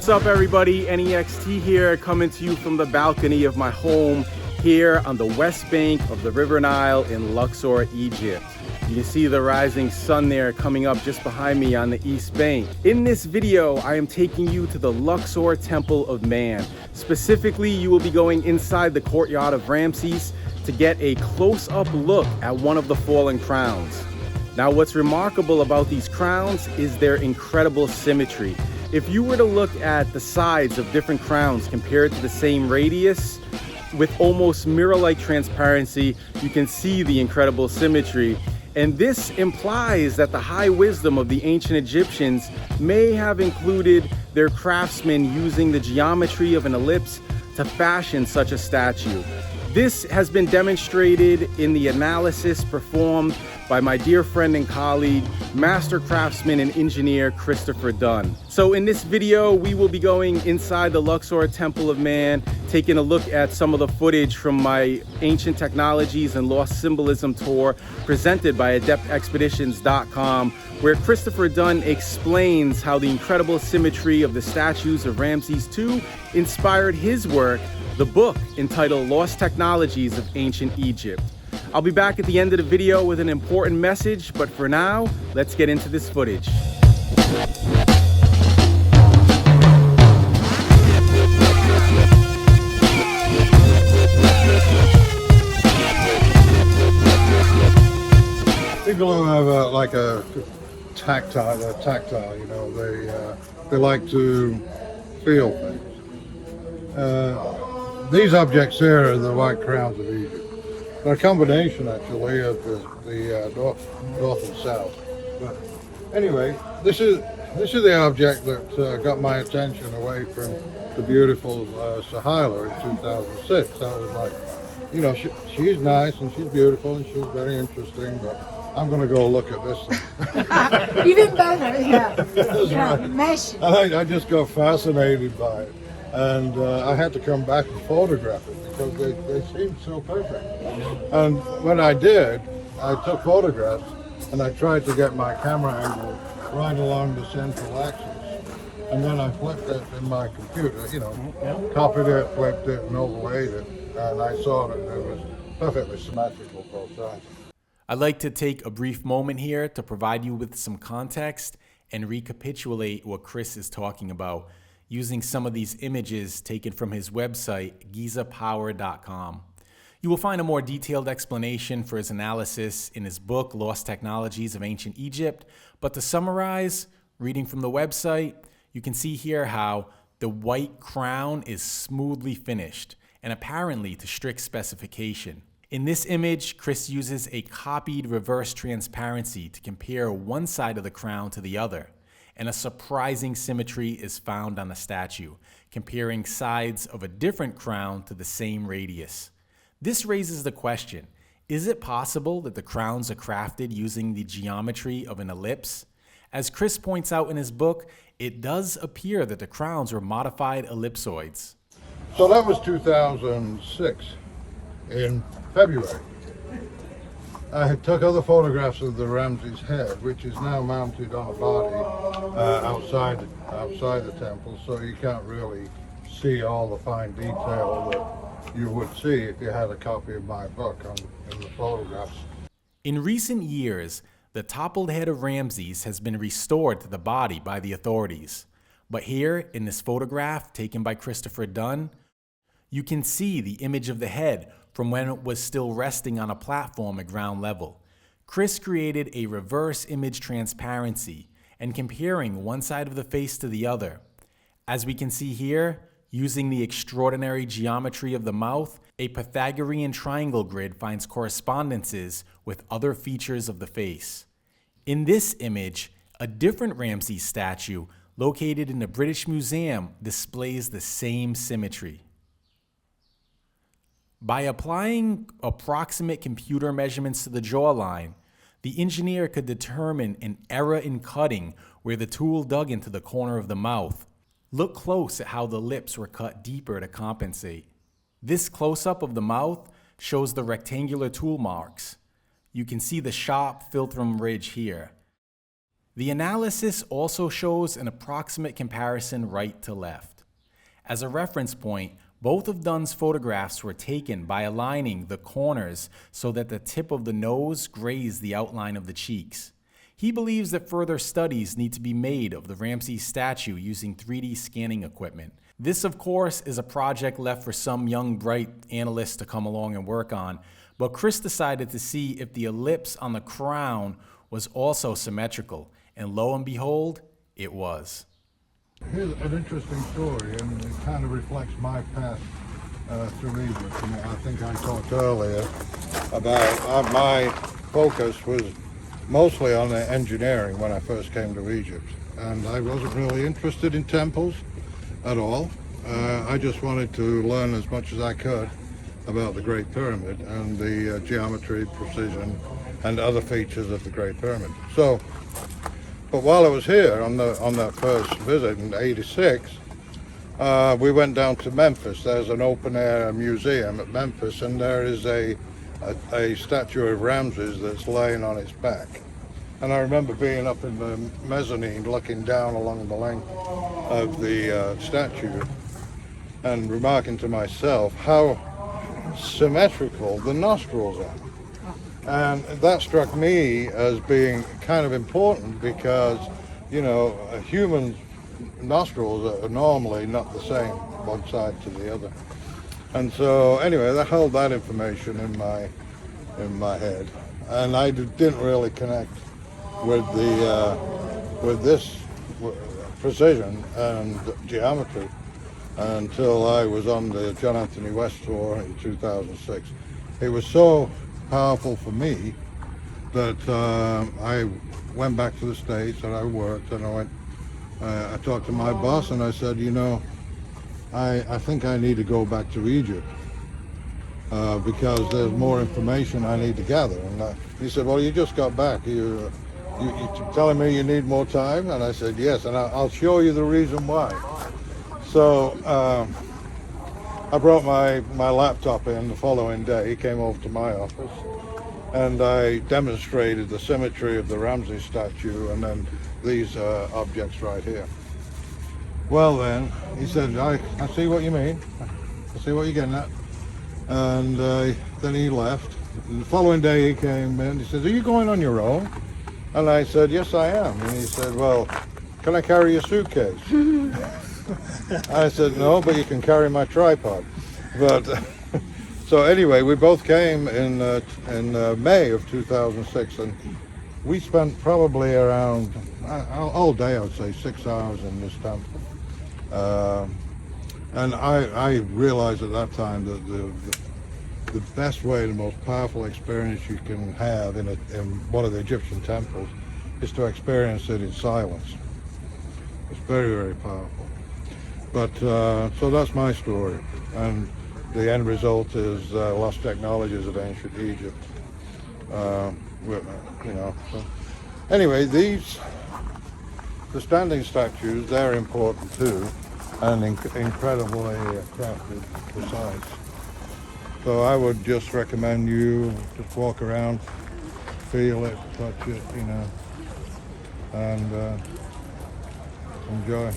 What's up, everybody? Anyextee here, coming to you from the balcony of my home here on the west bank of the River Nile in Luxor, Egypt. You can see the rising sun there coming up just behind me on the east bank. In this video, I am taking you to the Luxor Temple of Man. Specifically, you will be going inside the courtyard of Rameses to get a close-up look at one of the fallen crowns. Now, what's remarkable about these crowns is their incredible symmetry. If you were to look at the sides of different crowns compared to the same radius, with almost mirror-like transparency, you can see the incredible symmetry. And this implies that the high wisdom of the ancient Egyptians may have included their craftsmen using the geometry of an ellipse to fashion such a statue. This has been demonstrated in the analysis performed by my dear friend and colleague, master craftsman and engineer, Christopher Dunn. So in this video, we will be going inside the Luxor Temple of Man, taking a look at some of the footage from my Ancient Technologies and Lost Symbolism tour presented by ADEPTexpeditions.com, where Christopher Dunn explains how the incredible symmetry of the statues of Ramses II inspired his work, the book entitled Lost Technologies of Ancient Egypt. I'll be back at the end of the video with an important message, but for now, let's get into this footage. People who have like a tactile, you know, they like to feel things. These objects here are the white crowns of Egypt. They're a combination, actually, of the north and south. But anyway, this is the object that got my attention away from the beautiful Sahila in 2006. I was like, you know, she's nice and she's beautiful and she's very interesting, but I'm going to go look at this thing. Even better, yeah. That's Yeah, right. mesh. I just got fascinated by it. And I had to come back and photograph it because they seemed so perfect. And when I did, I took photographs and I tried to get my camera angle right along the central axis. And then I flipped it in my computer, you know, copied it, flipped it, and overlaid it. And I saw that it was perfectly symmetrical both sides. I'd like to take a brief moment here to provide you with some context and recapitulate what Chris is talking about, using some of these images taken from his website, gizapower.com. You will find a more detailed explanation for his analysis in his book, Lost Technologies of Ancient Egypt. But to summarize, reading from the website, you can see here how the white crown is smoothly finished and apparently to strict specification. In this image, Chris uses a copied reverse transparency to compare one side of the crown to the other, and a surprising symmetry is found on the statue, comparing sides of a different crown to the same radius. This raises the question, is it possible that the crowns are crafted using the geometry of an ellipse? As Chris points out in his book, it does appear that the crowns were modified ellipsoids. So that was 2006 in February. I had took other photographs of the Ramses head, which is now mounted on a body outside the temple, so you can't really see all the fine detail that you would see if you had a copy of my book in the photographs. In recent years, the toppled head of Ramses has been restored to the body by the authorities. But here, in this photograph taken by Christopher Dunn, you can see the image of the head from when it was still resting on a platform at ground level. Chris created a reverse image transparency and comparing one side of the face to the other. As we can see here, using the extraordinary geometry of the mouth, a Pythagorean triangle grid finds correspondences with other features of the face. In this image, a different Ramses statue located in the British Museum displays the same symmetry. By applying approximate computer measurements to the jawline, the engineer could determine an error in cutting where the tool dug into the corner of the mouth. Look close at how the lips were cut deeper to compensate. This close-up of the mouth shows the rectangular tool marks. You can see the sharp philtrum ridge here. The analysis also shows an approximate comparison right to left. As a reference point, both of Dunn's photographs were taken by aligning the corners so that the tip of the nose grazed the outline of the cheeks. He believes that further studies need to be made of the Rameses statue using 3D scanning equipment. This, of course, is a project left for some young, bright analysts to come along and work on, but Chris decided to see if the ellipse on the crown was also symmetrical, and lo and behold, it was. Here's an interesting story, and it kind of reflects my path through Egypt. And I think I talked earlier about my focus was mostly on engineering when I first came to Egypt, and I wasn't really interested in temples at all. I just wanted to learn as much as I could about the Great Pyramid and the geometry, precision, and other features of the Great Pyramid. So, but while I was here on that first visit in '86, we went down to Memphis. There's an open-air museum at Memphis, and there is a statue of Rameses that's laying on its back. And I remember being up in the mezzanine looking down along the length of the statue and remarking to myself how symmetrical the nostrils are. And that struck me as being kind of important because, you know, human nostrils are normally not the same one side to the other. And so anyway, I held that information in my head, and I didn't really connect with this precision and geometry until I was on the John Anthony West tour in 2006. It was so powerful for me that I went back to the States and I worked, and I talked to my boss and I said, you know, I think I need to go back to Egypt because there's more information I need to gather. And he said, well, you just got back. You telling me you need more time? And I said, yes, and I'll show you the reason why. So I brought my laptop in the following day. He came over to my office, and I demonstrated the symmetry of the Rameses statue and then these objects right here. Well then, he said, I see what you mean. I see what you're getting at. And then he left. And the following day he came in, he said, are you going on your own? And I said, yes, I am. And he said, well, can I carry your suitcase? I said, no, but you can carry my tripod. But so anyway, we both came in May of 2006, and we spent probably around all day, I would say, 6 hours in this temple. And I realized at that time that the best way, the most powerful experience you can have in one of the Egyptian temples is to experience it in silence. It's very, very powerful. But so that's my story, and the end result is lost technologies of ancient Egypt. You know. So anyway, the standing statues, they're important too, and incredibly crafted, precise. So I would just recommend you just walk around, feel it, touch it, you know, and enjoy.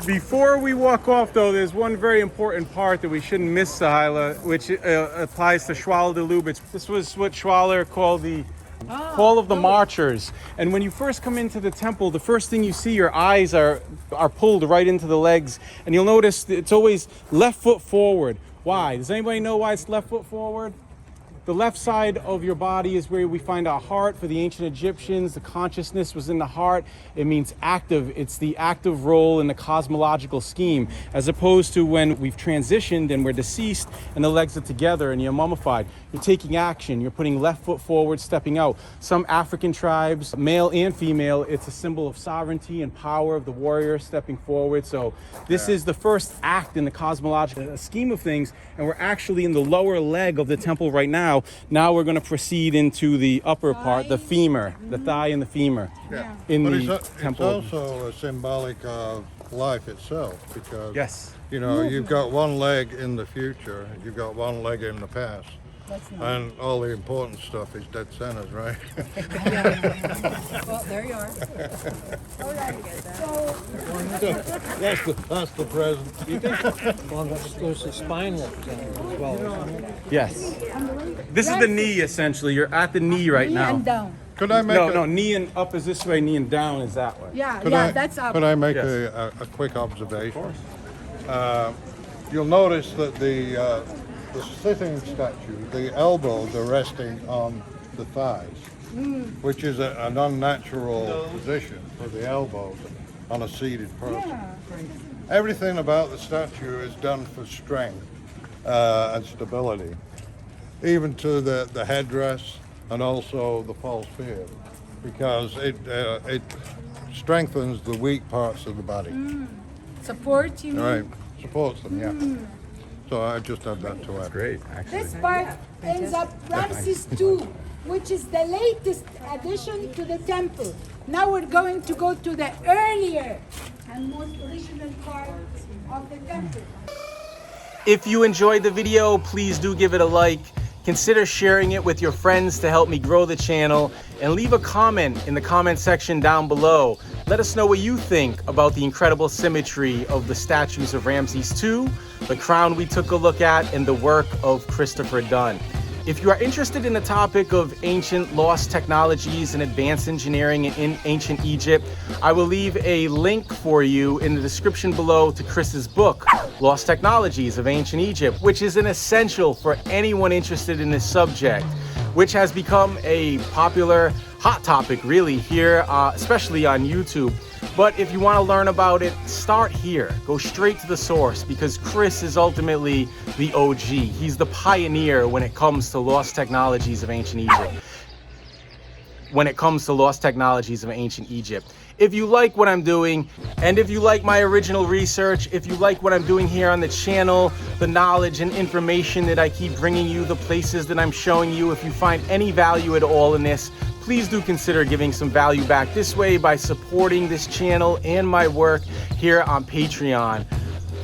Before we walk off, though, there's one very important part that we shouldn't miss, Sahila, which applies to Schwaller de Lubitz. This was what Schwaller called the Hall of the Marchers. And when you first come into the temple, the first thing you see, your eyes are pulled right into the legs. And you'll notice it's always left foot forward. Why? Does anybody know why it's left foot forward? The left side of your body is where we find our heart. For the ancient Egyptians, the consciousness was in the heart. It means active. It's the active role in the cosmological scheme, as opposed to when we've transitioned and we're deceased and the legs are together and you're mummified. You're taking action. You're putting left foot forward, stepping out. Some African tribes, male and female, it's a symbol of sovereignty and power of the warrior stepping forward. So this is the first act in the cosmological scheme of things, and we're actually in the lower leg of the temple right now. Now we're going to proceed into the upper part, the femur, the thigh and the femur. Yeah. In But the it's temple. also a symbolic of life itself, because Yes. you know, you've got one leg in the future, you've got one leg in the past. That's nice. And all the important stuff is dead centers, right? Well, there you are. All right. So, That's the present. Well, there's the spinal as well, isn't it? Yes. This is the knee, essentially. You're at the knee right knee now. and down. Could I make No, knee and up is this way, knee and down is that way. Yeah, Could yeah, I, that's up. Could I make Yes. a quick observation? You'll notice that the sitting statue, the elbows are resting on the thighs, which is an unnatural position for the elbows on a seated person. Yeah. Everything about the statue is done for strength and stability, even to the headdress and also the false beard, because it strengthens the weak parts of the body. Support, you mean? Right, supports them, yeah. So I just have that to add. Great, actually. This part ends up Rameses II, which is the latest addition to the temple. Now we're going to go to the earlier and most original part of the temple. If you enjoyed the video, please do give it a like. Consider sharing it with your friends to help me grow the channel, and leave a comment in the comment section down below. Let us know what you think about the incredible symmetry of the statues of Ramses II, the crown we took a look at, and the work of Christopher Dunn. If you are interested in the topic of ancient lost technologies and advanced engineering in ancient Egypt, I will leave a link for you in the description below to Chris's book, Lost Technologies of Ancient Egypt, which is an essential for anyone interested in this subject, which has become a popular hot topic really here, especially on YouTube. But if you want to learn about it, start here. Go straight to the source, because Chris is ultimately the OG. He's the pioneer when it comes to lost technologies of ancient Egypt. If you like what I'm doing, and if you like my original research, if you like what I'm doing here on the channel, the knowledge and information that I keep bringing you, the places that I'm showing you, if you find any value at all in this, please do consider giving some value back this way by supporting this channel and my work here on Patreon.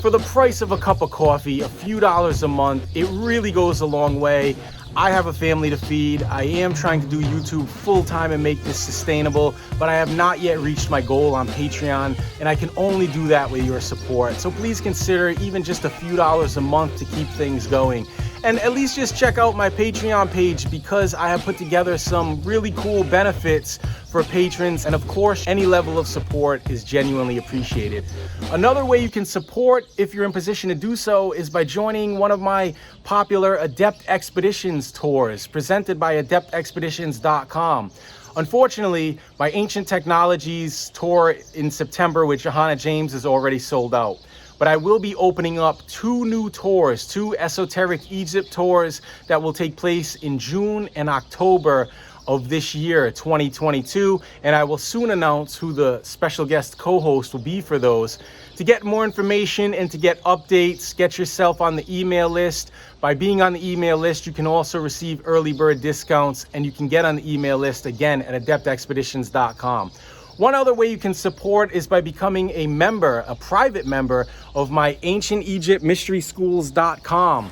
For the price of a cup of coffee, a few dollars a month, it really goes a long way. I have a family to feed. I am trying to do YouTube full time and make this sustainable, but I have not yet reached my goal on Patreon, and I can only do that with your support. So please consider even just a few dollars a month to keep things going. And at least just check out my Patreon page, because I have put together some really cool benefits for patrons, and of course any level of support is genuinely appreciated. Another way you can support, if you're in position to do so, is by joining one of my popular ADEPT Expeditions tours presented by ADEPTexpeditions.com. Unfortunately, my Ancient Technologies tour in September with Johanna James is already sold out. But I will be opening up two new tours, two Esoteric Egypt tours that will take place in June and October of this year, 2022, and I will soon announce who the special guest co-host will be for those. To get more information and to get updates, get yourself on the email list. By being on the email list, you can also receive early bird discounts, and you can get on the email list again at adeptexpeditions.com. One other way you can support is by becoming a member, a private member of my ancientegyptmysteryschools.com.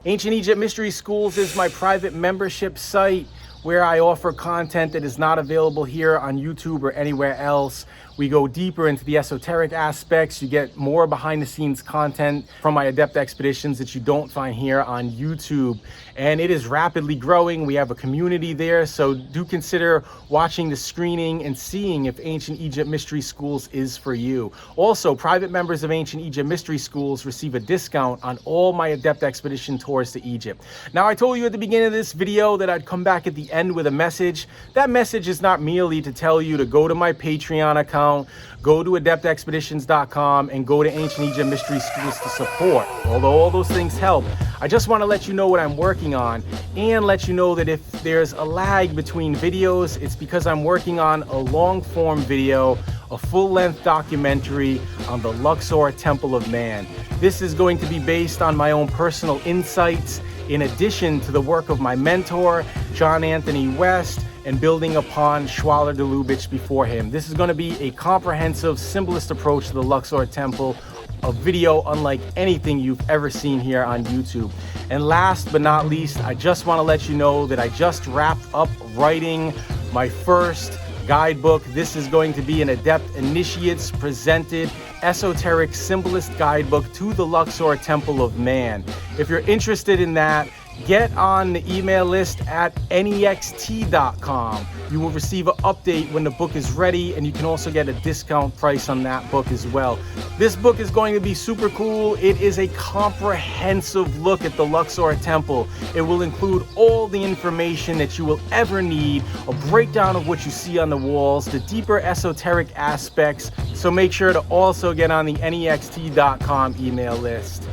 Ancient Egypt Mystery Schools is my private membership site where I offer content that is not available here on YouTube or anywhere else. We go deeper into the esoteric aspects. You get more behind the scenes content from my ADEPT expeditions that you don't find here on YouTube. And it is rapidly growing. We have a community there, so do consider watching the screening and seeing if Ancient Egypt Mystery Schools is for you. Also, private members of Ancient Egypt Mystery Schools receive a discount on all my ADEPT expedition tours to Egypt. Now, I told you at the beginning of this video that I'd come back at the end with a message. That message is not merely to tell you to go to my Patreon account, go to adeptexpeditions.com, and go to Ancient Egypt Mystery Schools to support. Although all those things help, I just want to let you know what I'm working on and let you know that if there's a lag between videos, it's because I'm working on a long form video, a full-length documentary on the Luxor Temple of Man. This is going to be based on my own personal insights in addition to the work of my mentor, John Anthony West, and building upon Schwaller de Lubitsch before him. This is going to be a comprehensive, simplest approach to the Luxor Temple, a video unlike anything you've ever seen here on YouTube. And last but not least, I just want to let you know that I just wrapped up writing my first guidebook. This is going to be an ADEPT Initiates presented esoteric symbolist guidebook to the Luxor Temple of Man. If you're interested in that, get on the email list at Anyextee.com. You will receive an update when the book is ready, and you can also get a discount price on that book as well. This book is going to be super cool. It is a comprehensive look at the Luxor Temple. It will include all the information that you will ever need, a breakdown of what you see on the walls, the deeper esoteric aspects. So make sure to also get on the Anyextee.com email list.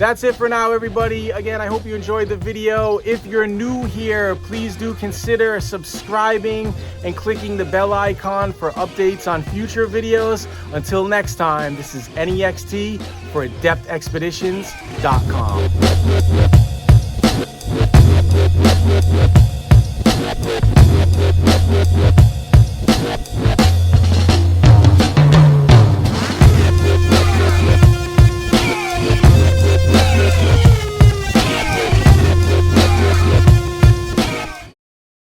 That's it for now, everybody. Again, I hope you enjoyed the video. If you're new here, please do consider subscribing and clicking the bell icon for updates on future videos. Until next time, this is Anyextee for ADEPTexpeditions.com.